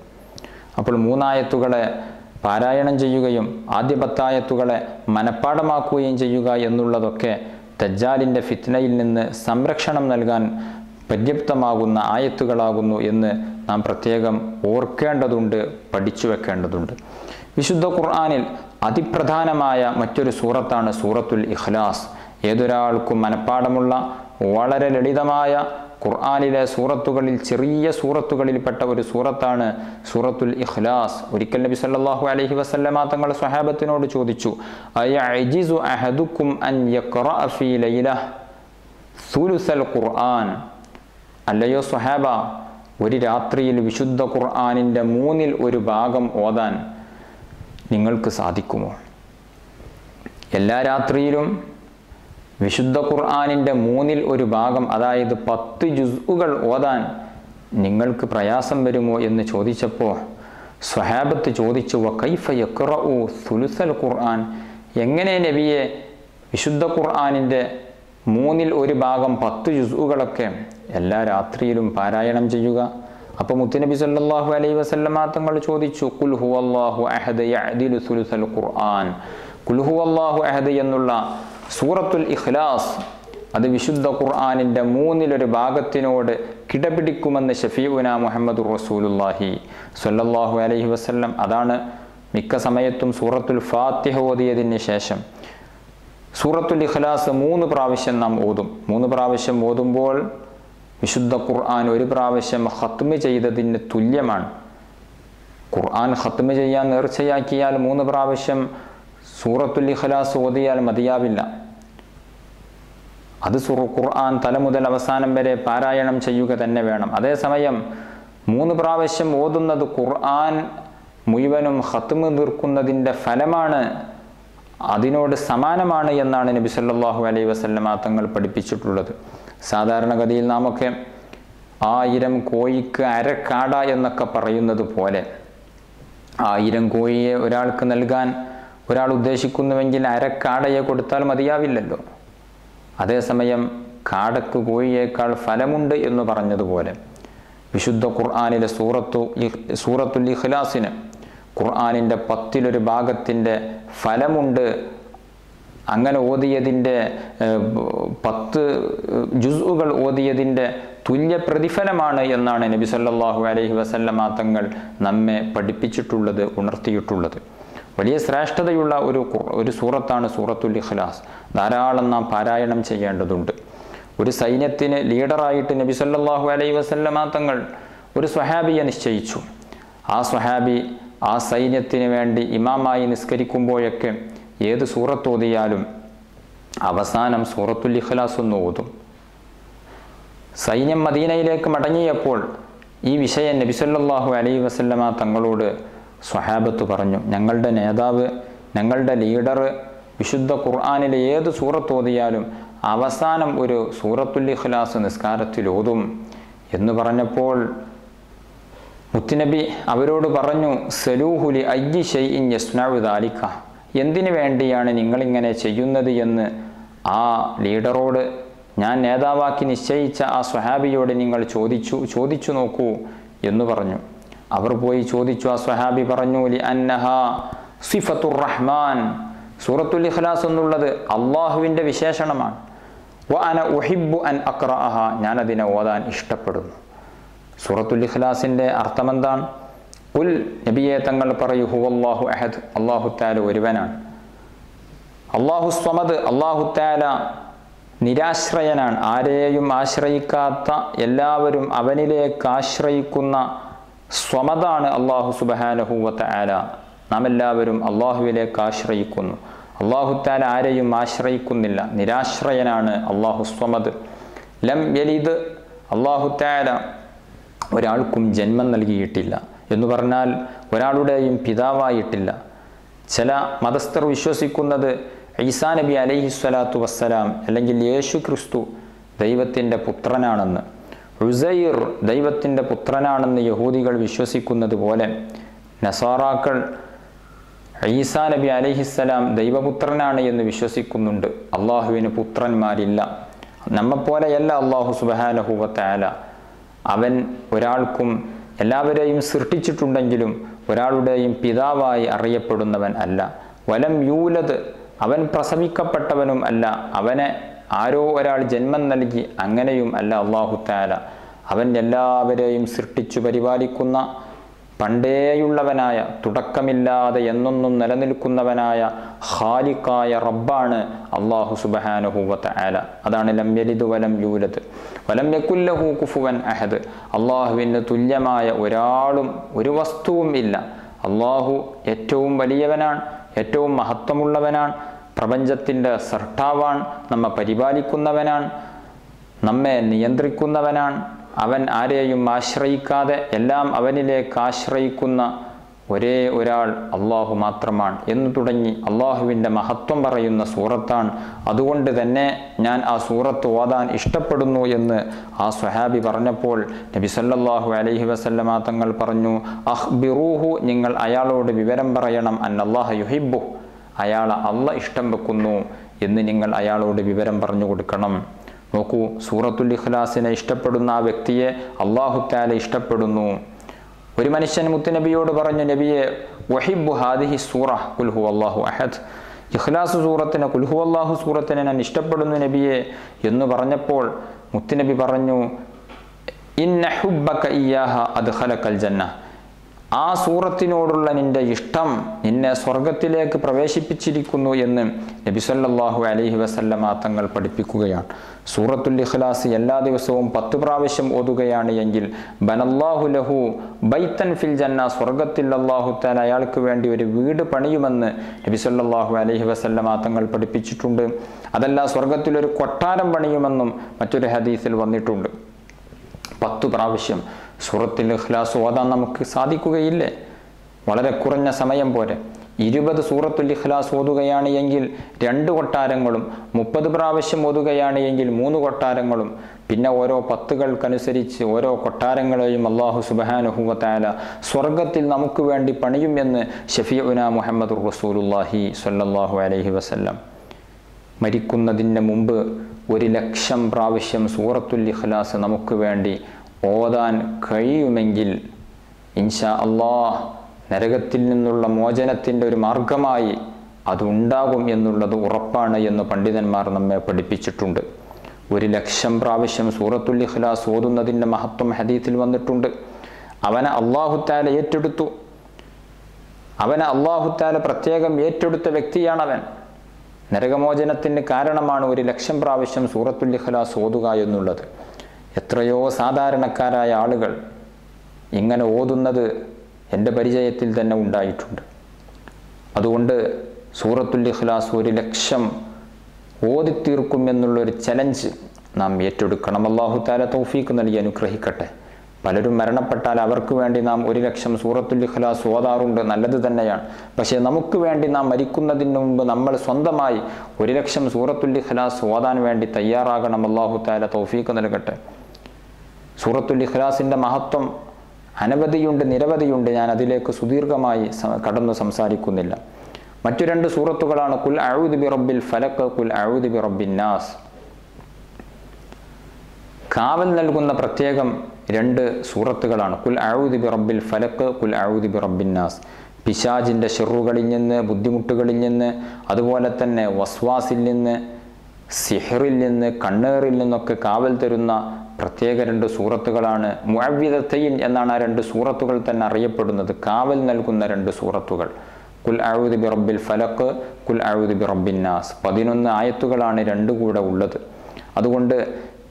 Speaker 1: അപ്പോൾ 3 ആയത്തുകളെ പാരായണം ചെയ്യുകയും ആദ്യ 10 ആയത്തുകളെ മനഃപ്പാഠമാക്കുകയും ചെയ്യുക എന്നുള്ളതൊക്കെ ദജ്ജാലിൻ്റെ ഫിത്നയിൽ നിന്ന് സംരക്ഷണം നൽകാൻ പര്യാപ്തമാകുന്ന ആയത്തുകളാകുന്നു എന്ന് നാം പ്രത്യേകം ഓർക്കേണ്ടതുണ്ട്, പഠിച്ചു വെക്കേണ്ടതുണ്ട്. വിശുദ്ധ ഖുർആനിൽ അതിപ്രധാനമായ മറ്റൊരു സൂറത്താണ് സൂറത്തുൽ ഇഖ്ലാസ്. ഏതൊരാൾക്കും മനഃപ്പാഠമുള്ള വളരെ ലളിതമായ ഖുർആനിലെ സൂറത്തുകളിൽ ചെറിയ സൂറത്തുകളിൽപ്പെട്ട ഒരു സൂറത്താണ് സൂറത്തുൽ ഇഖ്ലാസ്. ഒരിക്കൽ നബി സല്ലല്ലാഹു അലൈഹി വസല്ലമ തങ്ങൾ സ്വഹാബത്തിനോട് ചോദിച്ചു, അയഅജിസു അഹദുക്കും അൻ യഖറഅ ഫീ ലൈലഹ് സുലുസൽ ഖുർആൻ. അല്ലയോ സ്വഹാബ, ഒരു രാത്രിയിൽ വിശുദ്ധ ഖുർആനിൻ്റെ 1/3 ഭാഗം ഓതാൻ നിങ്ങൾക്ക് സാധിക്കുമോ? എല്ലാ രാത്രിയിലും വിശുദ്ധ ഖുർആനിൻ്റെ 1/3 ഭാഗം, അതായത് 10 ജുസ്ഉകൾ ഓതാൻ നിങ്ങൾക്ക് പ്രയാസം വരുമോ എന്ന് ചോദിച്ചപ്പോൾ സ്വഹാബത്ത് ചോദിച്ചു, വകൈഫ യഖറഉ സുലുസൽ ഖുർആൻ, എങ്ങനെ നബിയെ വിശുദ്ധ ഖുർആനിൻ്റെ 1/3 ഭാഗം 10 ജുസ്ഉകളൊക്കെ എല്ലാ രാത്രിയിലും പാരായണം ചെയ്യുക? അപ്പോൾ മുത്തുനബി സല്ലല്ലാഹു അലൈഹി വസല്ലമ തങ്ങൾ ചോദിച്ചു, ഖുൽ ഹുവല്ലാഹു അഹദ് യഅദിലു സുലുസൽ ഖുർആൻ. ഖുൽ ഹുവല്ലാഹു അഹദ് എന്നുള്ള സൂറത്തുൽ ഇഖ്ലാസ് അത് വിശുദ്ധ ഖുർആനിൻ്റെ 1/3 ഭാഗത്തിനോട് കിടപിടിക്കുമെന്ന് ഷഫീഉന മുഹമ്മദുർ റസൂലുള്ളാഹി സ്വല്ലല്ലാഹു അലൈഹി വസല്ലം. അതാണ് മിക്ക സമയത്തും സൂറത്തുൽ ഫാത്തിഹ ഓതിയതിന് ശേഷം സൂറത്തുൽ ഇഖ്ലാസ് 3 പ്രാവശ്യം നാം ഓതും. 3 പ്രാവശ്യം ഓതുമ്പോൾ വിശുദ്ധ ഖുർആൻ 1 പ്രാവശ്യം ഖത്മ് ചെയ്തതിന് തുല്യമാണ്. ഖുർആൻ ഖത്മ് ചെയ്യാൻ നേർച്ചയാക്കിയാൽ 3 പ്രാവശ്യം സൂറത്തുൽ ഇഖ്ലാസ് ഓതിയാൽ മതിയാവില്ല. അത് ഖുർആൻ തല മുതൽ അവസാനം വരെ പാരായണം ചെയ്യുക തന്നെ വേണം. അതേസമയം 3 പ്രാവശ്യം ഓതുന്നത് ഖുർആൻ മുഴുവനും ഖത്മ് തീർക്കുന്നതിൻ്റെ ഫലമാണ്, അതിനോട് സമാനമാണ് എന്നാണ് നബി സല്ലല്ലാഹു അലൈഹി വസല്ലമ തങ്ങൾ പഠിപ്പിച്ചിട്ടുള്ളത്. സാധാരണഗതിയിൽ നാമൊക്കെ 1000 കോഴിക്ക് അരക്കാട എന്നൊക്കെ പറയുന്നത് പോലെ 1000 കോഴിയെ ഒരാൾക്ക് നൽകാൻ ഒരാൾ ഉദ്ദേശിക്കുന്നുവെങ്കിൽ അരക്കാടയെ കൊടുത്താൽ മതിയാവില്ലല്ലോ. അതേസമയം കാടക്ക് കോഴിയേക്കാൾ ഫലമുണ്ട് എന്ന് പറഞ്ഞതുപോലെ വിശുദ്ധ ഖുർആനിലെ സൂറത്തുൽ ഇഖ്ലാസിന് ഖുർആനിൻ്റെ 10/1 ഭാഗത്തിൻ്റെ ഫലമുണ്ട്. അങ്ങനെ ഓതിയതിൻ്റെ 10 ജുസ്ഉകൾ ഓതിയതിൻ്റെ തുല്യ പ്രതിഫലമാണ് എന്നാണ് നബി സല്ലല്ലാഹു അലൈഹി വസല്ലമ തങ്ങൾ നമ്മെ പഠിപ്പിച്ചിട്ടുള്ളത്, ഉണർത്തിയിട്ടുള്ളത്. വലിയ ശ്രേഷ്ഠതയുള്ള ഒരു സൂറത്താണ് സൂറത്തുൽ ഇഖ്ലാസ്. ധാരാളം നാം പാരായണം ചെയ്യേണ്ടതുണ്ട്. ഒരു സൈന്യത്തിന് ലീഡറായിട്ട് നബി സല്ലല്ലാഹു അലൈഹി വസല്ലമ തങ്ങൾ ഒരു സ്വഹാബിയെ നിശ്ചയിച്ചു. ആ സ്വഹാബി ആ സൈന്യത്തിന് വേണ്ടി ഇമാമായി നിസ്കരിക്കുമ്പോഴൊക്കെ ഏത് സൂറത്ത് ഓതിയാലും അവസാനം സൂറത്തുൽ ഇഖ്ലാസ് ഒന്ന് ഓതും. സൈന്യം മദീനയിലേക്ക് മടങ്ങിയപ്പോൾ ഈ വിഷയം നബി സല്ലല്ലാഹു അലൈഹി വസല്ലമ തങ്ങളോട് സ്വഹാബത്ത് പറഞ്ഞു, ഞങ്ങളുടെ നേതാവ്, ഞങ്ങളുടെ ലീഡർ വിശുദ്ധ ഖുർആനിലെ ഏത് സൂറത്ത് ഓതിയാലും അവസാനം ഒരു സൂറത്തുൽ ഇഖ്ലാസ് നിസ്കാരത്തിൽ ഓതും എന്ന് പറഞ്ഞപ്പോൾ മുത്തുനബി അവരോട് പറഞ്ഞു, സലൂഹുലി അയ്യി ഷൈഇൻ യസ്നഉ ദാലിക, എന്തിനു വേണ്ടിയാണ് നിങ്ങളിങ്ങനെ ചെയ്യുന്നത് എന്ന് ആ ലീഡറോട്, ഞാൻ നേതാവാക്കി നിശ്ചയിച്ച ആ സ്വഹാബിയോട് നിങ്ങൾ ചോദിച്ചു നോക്കൂ എന്ന് പറഞ്ഞു. അവർ പോയി ചോദിച്ചു. ആ സ്വഹാബി പറഞ്ഞു, ലി അന്നഹാ സിഫത്തുർ റഹ്മാൻ, സൂറത്തുൽ ഇഖ്ലാസ് എന്നുള്ളത് അള്ളാഹുവിൻ്റെ വിശേഷണമാണ്. വ അന ഉഹിബ്ബു അൻ അഖ്റഅഹ, ഞാൻ അതിനെ ഓതാൻ ഇഷ്ടപ്പെടുന്നു. സൂറത്തുൽ ഇഖ്ലാസിൻ്റെ അർത്ഥമെന്താണ്? ഖുൽ, നബിയെ തങ്ങൾ പറയൂ, ഹുവല്ലാഹു അഹദ്, അല്ലാഹു തആല ഒരുവനാണ്. അല്ലാഹു സ്വമദ്, അല്ലാഹു തആല നിരാശ്രയനാണ്, ആരെയും ആശ്രയിക്കാത്ത, എല്ലാവരും അവനിലേക്ക് ആശ്രയിക്കുന്ന സ്വമദാണ് അല്ലാഹു സുബ്ഹാനഹു വ തആല. നാം എല്ലാവരും അള്ളാഹുവിലേക്ക് ആശ്രയിക്കുന്നു. അള്ളാഹുത്താല ആരെയും ആശ്രയിക്കുന്നില്ല, നിരാശ്രയനാണ് അള്ളാഹു സ്വമദ്. ലം യലിദ്, അള്ളാഹുത്താല ഒരാൾക്കും ജന്മം നൽകിയിട്ടില്ല എന്ന് പറഞ്ഞാൽ ഒരാളുടെയും പിതാവായിട്ടില്ല. ചില മതസ്ഥർ വിശ്വസിക്കുന്നത് ഈസാ നബി അലൈഹിസ്സലാത്തു വസ്സലാം അല്ലെങ്കിൽ യേശു ക്രിസ്തു ദൈവത്തിൻ്റെ പുത്രനാണെന്ന്, ഉസൈർ ദൈവത്തിൻ്റെ പുത്രനാണെന്ന് യഹൂദികൾ വിശ്വസിക്കുന്നത് പോലെ നസാറാക്കൾ ഈസാ നബി അലൈഹിസ്സലാം ദൈവപുത്രനാണ് എന്ന് വിശ്വസിക്കുന്നുണ്ട്. അള്ളാഹുവിന് പുത്രന്മാരില്ല. നമ്മെപ്പോലെയല്ല അള്ളാഹു സുബ്ഹാനഹു വ തആല. അവൻ ഒരാൾക്കും എല്ലാവരെയും സൃഷ്ടിച്ചിട്ടുണ്ടെങ്കിലും ഒരാളുടെയും പിതാവായി അറിയപ്പെടുന്നവൻ അല്ല. വലം യൂലദ്, അവൻ പ്രസവിക്കപ്പെട്ടവനും അല്ല. അവനെ ആരോ ഒരാൾ ജന്മം നൽകി അങ്ങനെയും അല്ല അല്ലാഹു തആല. അവൻ എല്ലാവരെയും സൃഷ്ടിച്ചു പരിപാലിക്കുന്ന പണ്ടേയുള്ളവനായ, തുടക്കമില്ലാതെ എന്നൊന്നും നിലനിൽക്കുന്നവനായ ഖാലിഖായ റബ്ബാണ് അല്ലാഹു സുബ്ഹാനഹു വ തആല. അതാണ് ലം യലിദ് വലം യൂലദ് വലം യകുൽ ലഹു കുഫുവൻ അഹദ്. അള്ളാഹുവിന് തുല്യമായ ഒരാളും ഒരു വസ്തുവും ഇല്ല. അള്ളാഹു ഏറ്റവും വലിയവനാണ്, ഏറ്റവും മഹത്വമുള്ളവനാണ്, പ്രപഞ്ചത്തിൻ്റെ സൃഷ്ടാവാണ്, നമ്മെ പരിപാലിക്കുന്നവനാണ്, നമ്മെ നിയന്ത്രിക്കുന്നവനാണ്. അവൻ ആരെയും ആശ്രയിക്കാതെ എല്ലാം അവനിലേക്ക് ആശ്രയിക്കുന്ന ഒരേ ഒരാൾ അള്ളാഹു മാത്രമാണ് എന്ന് തുടങ്ങി അള്ളാഹുവിൻ്റെ മഹത്വം പറയുന്ന സൂറത്താണ്. അതുകൊണ്ട് തന്നെ ഞാൻ ആ സൂറത്ത് ഓതാൻ ഇഷ്ടപ്പെടുന്നു എന്ന് ആ സ്വഹാബി പറഞ്ഞപ്പോൾ നബി സല്ലല്ലാഹു അലൈഹി വസല്ലമ തങ്ങൾ പറഞ്ഞു, അഖ്ബിറൂഹു, നിങ്ങൾ അയാളോട് വിവരം പറയണം, അന്നല്ലാഹ യുഹിബ്ബു, അയാളെ അള്ളാഹ് ഇഷ്ടം വെക്കുന്നു എന്ന് നിങ്ങൾ അയാളോട് വിവരം പറഞ്ഞു കൊടുക്കണം. നോക്കൂ, സൂറത്തുൽ ഇഖ്ലാസിനെ ഇഷ്ടപ്പെടുന്ന ആ വ്യക്തിയെ അല്ലാഹു തആല ഇഷ്ടപ്പെടുന്നു. ഒരു മനുഷ്യൻ മുത്തുനബിയോട് പറഞ്ഞു, നബിയെ വഹിബ്ബു ഹാദിഹി സൂറ ഖുൽ ഹുവല്ലാഹു അഹദ്, ഇഖ്ലാസ് സൂറത്തിനെ, ഖുൽ ഹുവല്ലാഹു സൂറത്തിനെ ഞാൻ ഇഷ്ടപ്പെടുന്നു നബിയെ എന്ന് പറഞ്ഞപ്പോൾ മുത്തുനബി പറഞ്ഞു, ഇന്ന ഹുബ്ബക ഇയ്യാഹ അദ്ഖലകൽ ജന്ന, ആ സൂറത്തിനോടുള്ള നിന്റെ ഇഷ്ടം നിന്നെ സ്വർഗത്തിലേക്ക് പ്രവേശിപ്പിച്ചിരിക്കുന്നു എന്ന് നബി സല്ലല്ലാഹു അലൈഹി വസല്ലമ തങ്ങൾ പഠിപ്പിക്കുകയാണ്. സൂറത്തുൽ ഇഖ്ലാസ് എല്ലാ ദിവസവും 10 പ്രാവശ്യം ഓതുകയാണ് എങ്കിൽ ബനല്ലാഹു ലഹു ബൈത്തൻ ഫിൽ ജന്ന, സ്വർഗത്തിൽ അല്ലാഹു തആല അയാൾക്ക് വേണ്ടി ഒരു വീട് പണിയുമെന്ന് നബി സല്ലല്ലാഹു അലൈഹി വസല്ലമ തങ്ങൾ പഠിപ്പിച്ചിട്ടുണ്ട്. അതല്ല, സ്വർഗത്തിൽ ഒരു കൊട്ടാരം പണിയുമെന്നും മറ്റൊരു ഹദീസിൽ വന്നിട്ടുണ്ട്. 10 പ്രാവശ്യം സൂറത്തുൽ ഇഖ്ലാസ് ഓതാൻ നമുക്ക് സാധിക്കുകയില്ലേ? വളരെ കുറഞ്ഞ സമയം പോരെ. 20 സൂറത്തുൽ ഇഖ്ലാസ് ഓതുകയാണ് എങ്കിൽ 2 കൊട്ടാരങ്ങളും, 30 പ്രാവശ്യം ഓതുകയാണ് എങ്കിൽ 3 കൊട്ടാരങ്ങളും, പിന്നെ ഓരോ 10കൾക്കനുസരിച്ച് ഓരോ കൊട്ടാരങ്ങളെയും അല്ലാഹു സുബ്ഹാനഹു വ തആല സ്വർഗത്തിൽ നമുക്ക് വേണ്ടി പണിയും എന്ന് ഷഫീഉനാ മുഹമ്മദുർ റസൂലുള്ളാഹി സ്വല്ലല്ലാഹു അലൈഹി വസല്ലം. മരിക്കുന്നതിന് മുമ്പ് 1,00,000 പ്രാവശ്യം സൂറത്തുൽ ഇഖ്ലാസ് നമുക്ക് വേണ്ടി ഓതാൻ കഴിയുമെങ്കിൽ ഇൻഷാ അല്ലാഹ് നരകത്തിൽ നിന്നുള്ള മോചനത്തിൻ്റെ ഒരു മാർഗമായി അതുണ്ടാകും എന്നുള്ളത് ഉറപ്പാണ് എന്ന് പണ്ഡിതന്മാർ നമ്മെ പഠിപ്പിച്ചിട്ടുണ്ട്. 1,00,000 പ്രാവശ്യം സൂറത്തുൽ ഇഖ്ലാസ് ഓതുന്നതിൻ്റെ മഹത്വം ഹദീസിൽ വന്നിട്ടുണ്ട്. അവനെ അല്ലാഹു തആല ഏറ്റെടുത്തു. അവനെ അല്ലാഹു തആല പ്രത്യേകം ഏറ്റെടുത്ത വ്യക്തിയാണവൻ. നരകമോചനത്തിന് കാരണമാണ് 1,00,000 പ്രാവശ്യം സൂറത്തുൽ ഇഖ്ലാസ് ഓതുക എന്നുള്ളത്. എത്രയോ സാധാരണക്കാരായ ആളുകൾ ഇങ്ങനെ ഓതുന്നത് എൻ്റെ പരിചയത്തിൽ തന്നെ ഉണ്ടായിട്ടുണ്ട്. അതുകൊണ്ട് സൂറത്തുൽ ഇഖ്ലാസ് 1,00,000 ഓതിത്തീർക്കും എന്നുള്ളൊരു ചലഞ്ച് നാം ഏറ്റെടുക്കണം. അല്ലാഹു തആല തൗഫീഖ് നൽകി അനുഗ്രഹിക്കട്ടെ. പലരും മരണപ്പെട്ടാൽ അവർക്ക് വേണ്ടി നാം 1,00,000 സൂറത്തുൽ ഇഖ്ലാസ് ഓതാറുണ്ട്, നല്ലത് തന്നെയാണ്. പക്ഷേ നമുക്ക് വേണ്ടി നാം മരിക്കുന്നതിന് മുമ്പ് നമ്മൾ സ്വന്തമായി 1,00,000 സൂറത്തുൽ ഇഖ്ലാസ് ഓതാൻ വേണ്ടി തയ്യാറാകണം. അല്ലാഹു തആല തൗഫീഖ് നൽകട്ടെ. സൂറത്തുൽ ഇഖ്ലാസിൻ്റെ മഹത്വം അനവധിയുണ്ട്, നിരവധിയുണ്ട്. ഞാൻ അതിലേക്ക് സുദീർഘമായി കടന്നു സംസാരിക്കുന്നില്ല. മറ്റു 2 സൂറത്തുകളാണ് ഖുൽ അഊദു ബിറബ്ബിൽ ഫലഖ്, ഖുൽ അഊദു ബിറബ്ബിൻ നാസ്. കാവൽ നൽകുന്ന പ്രത്യേകം 2 സൂറത്തുകളാണ് ഖുൽ അഊദു ബിറബ്ബിൽ ഫലഖ്, ഖുൽ അഊദു ബിറബ്ബിൻ നാസ്. പിശാചിൻ്റെ ഷെറുകളിൽ നിന്ന്, ബുദ്ധിമുട്ടുകളിൽ നിന്ന്, അതുപോലെ തന്നെ വസ്വാസിൽ നിന്ന്, സിഹറിൽ നിന്ന്, കണ്ണേറിൽ നിന്നൊക്കെ കാവൽ തരുന്ന പ്രത്യേക 2 സൂറത്തുകളാണ്. മുഅവ്വിദത്തൈൻ എന്നാണ് ആ 2 സൂറത്തുകൾ തന്നെ അറിയപ്പെടുന്നത്. കാവൽ നൽകുന്ന 2 സൂറത്തുകൾ ഖുൽ അഊദു ബിറബ്ബിൽ ഫലഖ്, ഖുൽ അഊദു ബിറബ്ബിൻ നാസ്. 11 ആയത്തുകളാണ് 2 കൂടെ ഉള്ളത്. അതുകൊണ്ട്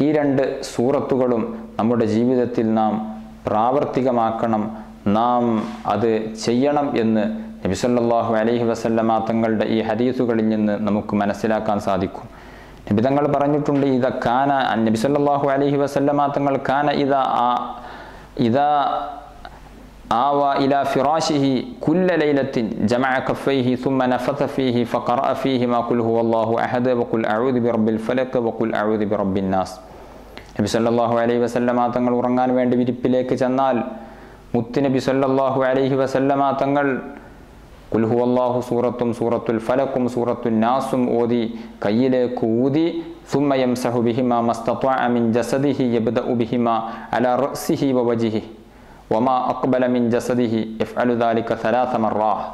Speaker 1: ഈ 2 സൂറത്തുകളും നമ്മുടെ ജീവിതത്തിൽ നാം പ്രാവർത്തികമാക്കണം, നാം അത് ചെയ്യണം എന്ന് നബി സല്ലല്ലാഹു അലൈഹി വസല്ലമ തങ്ങളുടെ ഈ ഹദീസുകളിൽ നിന്ന് നമുക്ക് മനസ്സിലാക്കാൻ സാധിക്കും. നബി തങ്ങൾ പറഞ്ഞിട്ടുണ്ട്, നബി സല്ലല്ലാഹു അലൈഹി വസല്ലമ തങ്ങൾ ഇദാ ആവ ഇലാ ഫിറാശിഹി കുല്ല ലൈലത്തിൻ ജമഅ കഫൈഹി സുമ്മ നഫഥ ഫീഹി ഫഖറഅ ഫീഹിമാ ഖുൽ ഹുവല്ലാഹു അഹദ് വഖുൽ അഊദു ബിറബ്ബിൽ ഫലഖ് വഖുൽ അഊദു ബിറബ്ബിൻ നാസ്. നബി സല്ലല്ലാഹു അലൈഹി വസല്ലമ തങ്ങൾ ഉറങ്ങാൻ വേണ്ടി വിരിപ്പിലേക്ക് ചെന്നാൽ മുത്തുനബി സല്ലല്ലാഹു അലൈഹി വസല്ലമ തങ്ങൾ ഖുൽ ഹുവല്ലാഹു സൂറത്തും സൂറത്തുൽ ഫലഖും സൂറത്തുൻ നാസും ഓതി കയ്യിലേക്ക് ഊതി സുമ്മ യംസഹു ബിഹിമാ മസ്തത്വഅ മിൻ ജസദിഹി യബ്ദഉ ബിഹിമാ അലാ റഅസിഹി വവജ്ഹിഹി വമാ അഖ്ബല മിൻ ജസദിഹി യഫ്അലു ദാലിക 3 മർറാഹ്.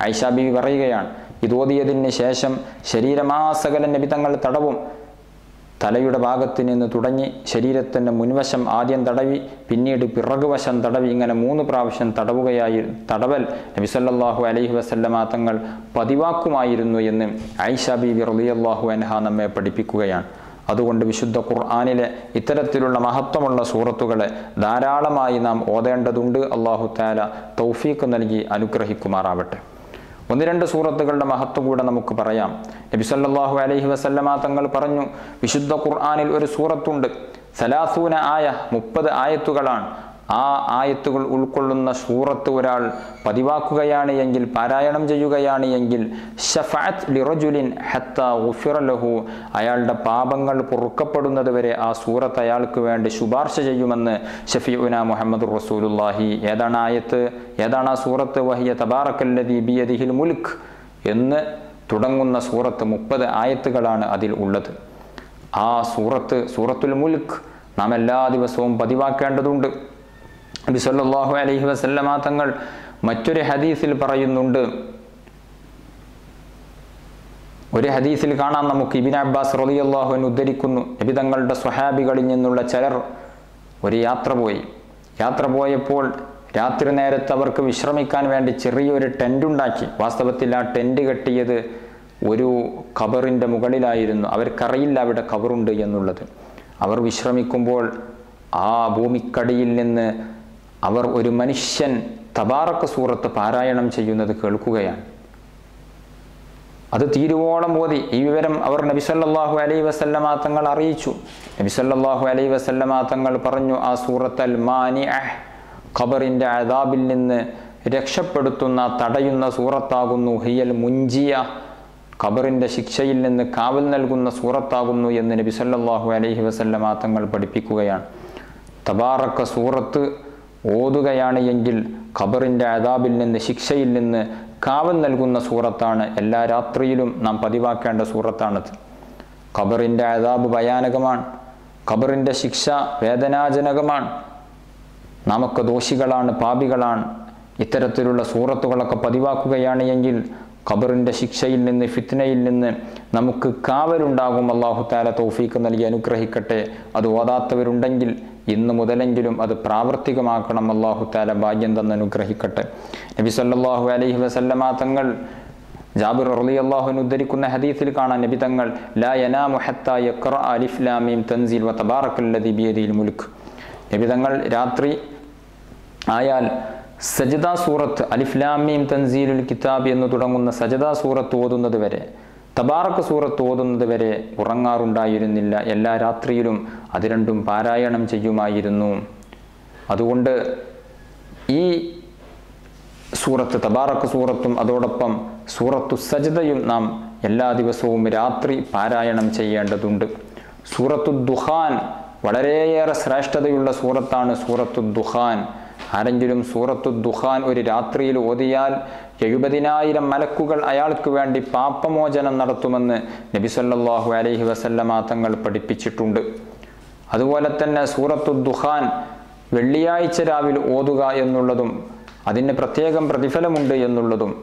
Speaker 1: ആയിഷ ബീവി പറയുകയാണ്, ഇത് ഓതിയതിന് ശേഷം ശരീരമാസകലം നബി തങ്ങൾ തടവും. തലയുടെ ഭാഗത്ത് നിന്ന് ശരീരത്തിൻ്റെ മുൻവശം ആദ്യം തടവി, പിന്നീട് പിറകുവശം തടവി, ഇങ്ങനെ 3 പ്രാവശ്യം തടവൽ നബി സല്ലല്ലാഹു അലൈഹി വസല്ലമ തങ്ങൾ പതിവാക്കുമായിരുന്നു എന്ന് ആയിഷ ബീവി റളിയല്ലാഹു അൻഹ നമ്മെ പഠിപ്പിക്കുകയാണ്. അതുകൊണ്ട് വിശുദ്ധ ഖുർആനിലെ ഇത്തരത്തിലുള്ള മഹത്വമുള്ള സൂറത്തുകളെ ധാരാളമായി നാം ഓതേണ്ടതുണ്ട്. അല്ലാഹു തആല തൗഫീഖ് നൽകി അനുഗ്രഹിക്കുമാറാവട്ടെ. 1-2 സൂറത്തുകളുടെ മഹത്വം കൂടെ നമുക്ക് പറയാം. നബി സല്ലല്ലാഹു അലൈഹി വസല്ലമ തങ്ങൾ പറഞ്ഞു, വിശുദ്ധ ഖുർആനിൽ ഒരു സൂറത്തുണ്ട്, 30 ആയ 30 ആയത്തുകളാണ്. ആ ആയത്തുകൾ ഉൾക്കൊള്ളുന്ന സൂറത്ത് ഒരാൾ പതിവാക്കുകയാണ് എങ്കിൽ, പാരായണം ചെയ്യുകയാണ് എങ്കിൽ, ശഫഅത്ത് ലിറജുലിൻ ഹത്താ ഗുഫിറ ലഹു, അയാളുടെ പാപങ്ങൾ പൊറുക്കപ്പെടുന്നത് വരെ ആ സൂറത്ത് അയാൾക്ക് വേണ്ടി ശുപാർശ ചെയ്യുമെന്ന് ഷഫീഉന മുഹമ്മദുർ റസൂലുള്ളാഹി. ഏതാണ് ആയത്ത്? ഏതാണ് ആ സൂറത്ത്? വഹിയ തബാറക്കല്ലദീ ബിയദിഹിൽ മുൽക്ക് എന്ന് തുടങ്ങുന്ന സൂറത്ത്. 30 ആയത്തുകളാണ് അതിൽ ഉള്ളത്. ആ സൂറത്തുൽ മുൽക്ക് നാം എല്ലാ ദിവസവും പതിവാക്കേണ്ടതുണ്ട്. നബി സല്ലല്ലാഹു അലൈഹി വസല്ലമ തങ്ങൾ മറ്റൊരു ഹദീസിൽ പറയുന്നുണ്ട്, ഒരു ഹദീസിൽ കാണാം നമുക്ക്, ഇബ്നു അബ്ബാസ് റളിയല്ലാഹു അൻഹു ഉദ്ധരിക്കുന്നു, നബി തങ്ങളുടെ സ്വഹാബികളിൽ നിന്നുള്ള ചിലർ ഒരു യാത്ര പോയപ്പോൾ രാത്രി നേരത്ത് അവർക്ക് വിശ്രമിക്കാൻ വേണ്ടി ചെറിയൊരു ടെൻ്റ് ഉണ്ടാക്കി. വാസ്തവത്തിൽ ആ ടെൻ്റ് കെട്ടിയത് ഒരു ഖബറിൻ്റെ മുകളിലായിരുന്നു. അവർക്കറിയില്ല അവിടെ ഖബറുണ്ട് എന്നുള്ളത്. അവർ വിശ്രമിക്കുമ്പോൾ ആ ഭൂമിക്കടിയിൽ നിന്ന് അവർ ഒരു മനുഷ്യൻ തബാറക സൂറത്ത് പാരായണം ചെയ്യുന്നത് കേൾക്കുകയാണ്. അത് തീരുവോളം ഓതി. ഈ വിവരം അവർ നബി സല്ലല്ലാഹു അലൈഹി വസല്ലമ തങ്ങൾ അറിയിച്ചു. നബി സല്ലല്ലാഹു അലൈഹി വസല്ലമ തങ്ങൾ പറഞ്ഞു, ആ സൂറത്ത് അൽ മാനിഅഹ്, ഖബറിൻ്റെ അദാബിൽ നിന്ന് രക്ഷപ്പെടുത്തുന്ന തടയുന്ന സൂറത്താകുന്നു. ഹിയൽ മുൻജിയ, ഖബറിൻ്റെ ശിക്ഷയിൽ നിന്ന് കാവൽ നൽകുന്ന സൂറത്താകുന്നു എന്ന് നബി സല്ലല്ലാഹു അലൈഹി വസല്ലമ തങ്ങൾ പഠിപ്പിക്കുകയാണ്. തബാറക സൂറത്ത് ഓതുകയാണ് എങ്കിൽ ഖബറിൻ്റെ അദാബിൽ നിന്ന്, ശിക്ഷയിൽ നിന്ന് കാവൽ നൽകുന്ന സൂറത്താണ്. എല്ലാ രാത്രിയിലും നാം പതിവാക്കേണ്ട സൂറത്താണത്. ഖബറിൻ്റെ അദാബ് ഭയാനകമാണ്. ഖബറിൻ്റെ ശിക്ഷ വേദനാജനകമാണ്. നമുക്ക് ദോഷികളാണ്, പാപികളാണ്. ഇത്തരത്തിലുള്ള സൂറത്തുകളൊക്കെ പതിവാക്കുകയാണ് എങ്കിൽ ഖബറിൻ്റെ ശിക്ഷയിൽ നിന്ന്, ഫിത്നയിൽ നിന്ന് നമുക്ക് കാവലുണ്ടാകും. അല്ലാഹു തആല തൗഫീഖ് നൽകി അനുഗ്രഹിക്കട്ടെ. അത് ഓതാത്തവരുണ്ടെങ്കിൽ ഇന്ന് മുതലെങ്കിലും അത് പ്രാവർത്തികമാക്കണം. അല്ലാഹു തആല ഭാഗ്യം തന്ന് അനുഗ്രഹിക്കട്ടെ. നബി സല്ലല്ലാഹു അലൈഹി വസല്ലമ തങ്ങൾ ജാബിർ റളിയല്ലാഹു അൻഹു ഉദ്ധരിക്കുന്ന ഹദീസിൽ കാണാൻ, നബി തങ്ങൾ ലാ യനാമു ഹത്താ യഖറഅ അലിഫ് ലാം മീം തൻസീൽ വ തബാറക്കല്ലദീ ബിയദിഹിൽ മുൽക്ക്. നബി തങ്ങൾ രാത്രി ആയാൽ സജദ സൂറത്ത്, അലിഫ് ലാം മീം തൻസീലുൽ കിതാബ് എന്ന് തുടങ്ങുന്ന സജദ സൂറത്ത് ഓതുന്നത് വരെ, തബാറക സൂറത്ത് ഓതുന്നത് വരെ ഉറങ്ങാറുണ്ടായിരുന്നില്ല. എല്ലാ രാത്രിയിലും അത് രണ്ടും പാരായണം ചെയ്യുമായിരുന്നു. അതുകൊണ്ട് ഈ സൂറത്ത്, തബാറക സൂറത്തും അതോടൊപ്പം സൂറത്തു സജദയും നാം എല്ലാ ദിവസവും രാത്രി പാരായണം ചെയ്യേണ്ടതുണ്ട്. സൂറത്തു ദുഖാൻ വളരെയേറെ ശ്രേഷ്ഠതയുള്ള സൂറത്താണ്. സൂറത്തു ദുഖാൻ ആരെങ്കിലും സൂറത്തു ദുഖാൻ ഒരു രാത്രിയിൽ ഓതിയാൽ 70,000 മലക്കുകൾ അയാൾക്ക് വേണ്ടി പാപമോചനം നടത്തുമെന്ന് നബി സല്ലല്ലാഹു അലൈഹി വസല്ലമ തങ്ങൾ പഠിപ്പിച്ചിട്ടുണ്ട്. അതുപോലെ തന്നെ സൂറത്തു ദുഖാൻ വെള്ളിയാഴ്ച രാവിലെ ഓതുക എന്നുള്ളതും അതിന് പ്രത്യേകം പ്രതിഫലമുണ്ട് എന്നുള്ളതും,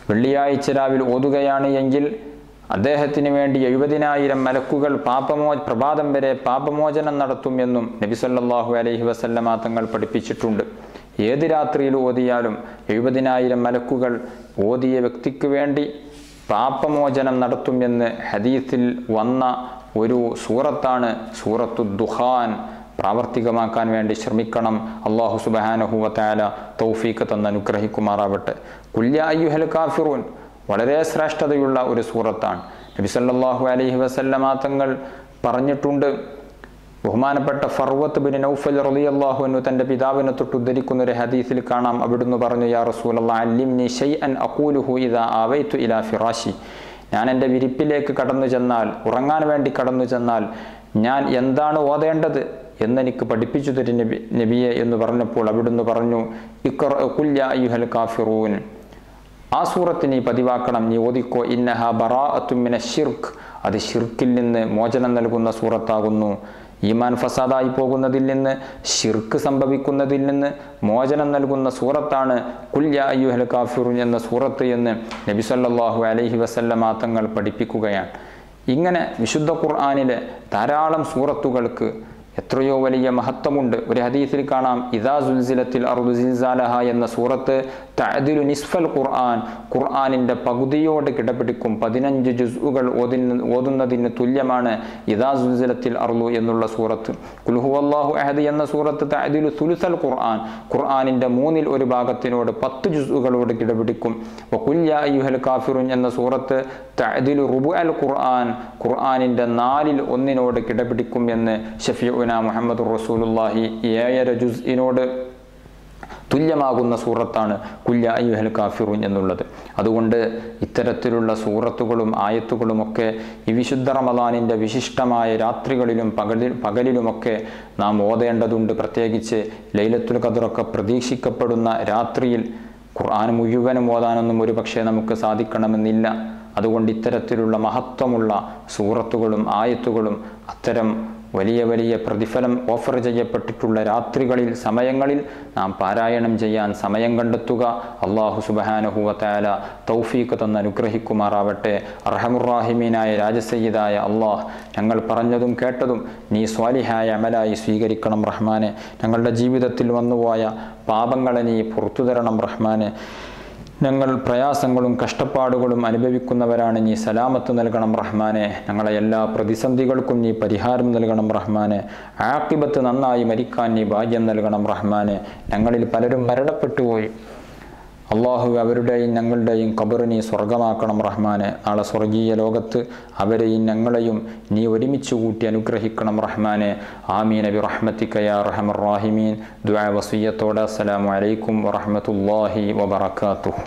Speaker 1: വെള്ളിയാഴ്ച രാവിലെ ഓതുകയാണ് എങ്കിൽ അദ്ദേഹത്തിന് വേണ്ടി 70,000 മലക്കുകൾ പ്രഭാതം വരെ പാപമോചനം നടത്തും എന്നും നബി സല്ലല്ലാഹു അലൈഹി വസല്ലമ തങ്ങൾ പഠിപ്പിച്ചിട്ടുണ്ട്. ഏത് രാത്രിയിൽ ഓതിയാലും 70,000 മലക്കുകൾ ഓതിയ വ്യക്തിക്ക് വേണ്ടി പാപമോചനം നടത്തുമെന്ന് ഹദീസിൽ വന്ന ഒരു സൂറത്താണ് സൂറത്തു ദുഖാൻ. പ്രാവർത്തികമാക്കാൻ വേണ്ടി ശ്രമിക്കണം. അല്ലാഹു സുബ്ഹാനഹു വ തആല തൗഫീഖ് തന്ന് അനുഗ്രഹിക്കുമാറാവട്ടെ. ഖുൽ യാ അയ്യുഹൽ കാഫിറൂൻ വളരെ ശ്രേഷ്ഠതയുള്ള ഒരു സൂറത്താണ്. നബി സല്ലല്ലാഹു അലൈഹി വസല്ലമ തങ്ങൾ പറഞ്ഞിട്ടുണ്ട്. ബഹുമാനപ്പെട്ട ഫർവത്ത് ബിൻ നൗഫൽ റളിയല്ലാഹു അൻഹു തൻ്റെ പിതാവിനെ തൊട്ട് ഉദ്ധരിക്കുന്ന ഒരു ഹദീസിൽ കാണാം. അവിടുന്ന് പറഞ്ഞു, യാ റസൂലല്ലാഹ് അല്ലിംനി ഷൈഅൻ അഖൂലുഹു ഇദാ ആവൈതു ഇലാ ഫിറാശി. ഞാൻ എൻ്റെ വിരിപ്പിലേക്ക് കടന്നു ചെന്നാൽ, ഉറങ്ങാൻ വേണ്ടി കടന്നു ചെന്നാൽ ഞാൻ എന്താണ് ഓതേണ്ടത് എന്നെനിക്ക് പഠിപ്പിച്ചു തരും നബിയെ എന്ന് പറഞ്ഞപ്പോൾ അവിടുന്ന് പറഞ്ഞു, ഇഖ്റ ഖുൽ യാ അയ്യുഹൽ കാഫിറൂൻ. ആ സൂറത്ത് നീ പതിവാക്കണം, നീ ഓതിക്കോ. ഇന്നഹ ബറാഅത്തും മിനശ് ശിർക്ക്. അത് ശിർക്കിൽ നിന്ന് മോചനം നൽകുന്ന സൂറത്താകുന്നു. ഈമാൻ ഫസാദായി പോകുന്നതിൽ നിന്ന്, ശിർക്ക് സംഭവിക്കുന്നതിൽ നിന്ന് മോചനം നൽകുന്ന സൂറത്താണ് ഖുൽ യാ അയ്യുഹൽ കാഫിറൂൻ എന്ന സൂറത്ത് എന്ന് നബി സല്ലല്ലാഹു അലൈഹി വസല്ലമ തങ്ങൾ പഠിപ്പിക്കുകയാണ്. ഇങ്ങനെ വിശുദ്ധ ഖുർആനിലെ ധാരാളം സൂറത്തുകൾക്ക് എത്രയോ വലിയ മഹത്വമുണ്ട്. ഒരു ഹദീസിൽ കാണാം, ഇദാ സുൽസിലത്തിൽ അർദു സിൽസാലഹ എന്ന സൂറത്ത് തഅദിലു നിസ്ഫൽ ഖുർആൻ, ഖുർആനിൻ്റെ പകുതിയോട് കിടപിടിക്കും. 15 ജുസ്ഉകൾ ഓതുന്നതിന് തുല്യമാണ് ഇദാ സുൽസിലത്തിൽ അർദു എന്നുള്ള സൂറത്ത്. ഖുൽ ഹുവല്ലാഹു അഹദ് എന്ന സൂറത്ത് തഅദിലു സുലുസൽ ഖുർആൻ, ഖുർആനിൻ്റെ 1/3 ഭാഗത്തിനോട് 10 ജുസ്ഉകളോട് കിടപിടിക്കും. വഖുൽ യാ അയ്യുഹൽ കാഫിറൂൻ എന്ന സൂറത്ത് തഅദിലു റുബുഅൽ ഖുർആൻ, ഖുർആനിൻ്റെ 4/1 കിടപിടിക്കും എന്ന് ഷഫീഉന മുഹമ്മദുർ റസൂലുള്ളാഹി 7 ജുസ്ഇനോട് തുല്യമാകുന്ന സൂറത്താണ് ഖുൽ യാ അയ്യുഹൽ കാഫിറൂൻ എന്നുള്ളത്. അതുകൊണ്ട് ഇത്തരത്തിലുള്ള സൂറത്തുകളും ആയത്തുകളുമൊക്കെ ഈ വിശുദ്ധ റമദാനിൻ്റെ വിശിഷ്ടമായ രാത്രികളിലും പകലിലുമൊക്കെ നാം ഓതേണ്ടതുണ്ട്. പ്രത്യേകിച്ച് ലൈലത്തുൽ ഖദ്റൊക്കെ പ്രതീക്ഷിക്കപ്പെടുന്ന രാത്രിയിൽ ഖുർആൻ മുഴുവനും ഓതാനൊന്നും ഒരുപക്ഷെ നമുക്ക് സാധിക്കണമെന്നില്ല. അതുകൊണ്ട് ഇത്തരത്തിലുള്ള മഹത്വമുള്ള സൂറത്തുകളും ആയത്തുകളും അത്തരം വലിയ വലിയ പ്രതിഫലം ഓഫർ ചെയ്യപ്പെട്ടിട്ടുള്ള രാത്രികളിൽ, സമയങ്ങളിൽ നാം പാരായണം ചെയ്യാൻ സമയം കണ്ടെത്തുക. അല്ലാഹു സുബ്ഹാനഹു വ തആല തൗഫീഖ് തന്ന് അനുഗ്രഹിക്കുമാറാവട്ടെ. അർഹമുർ-റാഹിമീനായ രാജസയ്യിദായ അല്ലാഹ്, ഞങ്ങൾ പറഞ്ഞതും കേട്ടതും നീ സ്വാലിഹായ അമലായി സ്വീകരിക്കണം റഹ്മാനെ. ഞങ്ങളുടെ ജീവിതത്തിൽ വന്നുപോയ പാപങ്ങളെ നീ പുറത്തു തരണം റഹ്മാനെ. ഞങ്ങൾ പ്രയാസങ്ങളും കഷ്ടപ്പാടുകളും അനുഭവിക്കുന്നവരാണ്, നീ സലാമത്ത് നൽകണം റഹ്മാനെ. ഞങ്ങളെ എല്ലാ പ്രതിസന്ധികൾക്കും നീ പരിഹാരം നൽകണം റഹ്മാനെ. ആഖിബത്ത് നന്നായി മരിക്കാൻ നീ ഭാഗ്യം നൽകണം റഹ്മാനെ. ഞങ്ങളിൽ പലരും മരണപ്പെട്ടു പോയി. അള്ളാഹു അവരുടെയും ഞങ്ങളുടെയും ഖബർ നീ സ്വർഗമാക്കണം റഹ്മാനെ. നാളെ സ്വർഗീയ ലോകത്ത് അവരെയും ഞങ്ങളെയും നീ ഒരുമിച്ച് കൂട്ടി അനുഗ്രഹിക്കണം റഹ്മാനെ. ആമീൻ ബിറഹ്മതിക യാ അർഹമർ റാഹിമീൻ. ദുആ വസിയ്യത്തോടെ അസ്സലാമു അലൈക്കും വറഹ്മത്തുള്ളാഹി വബറകാതുഹു.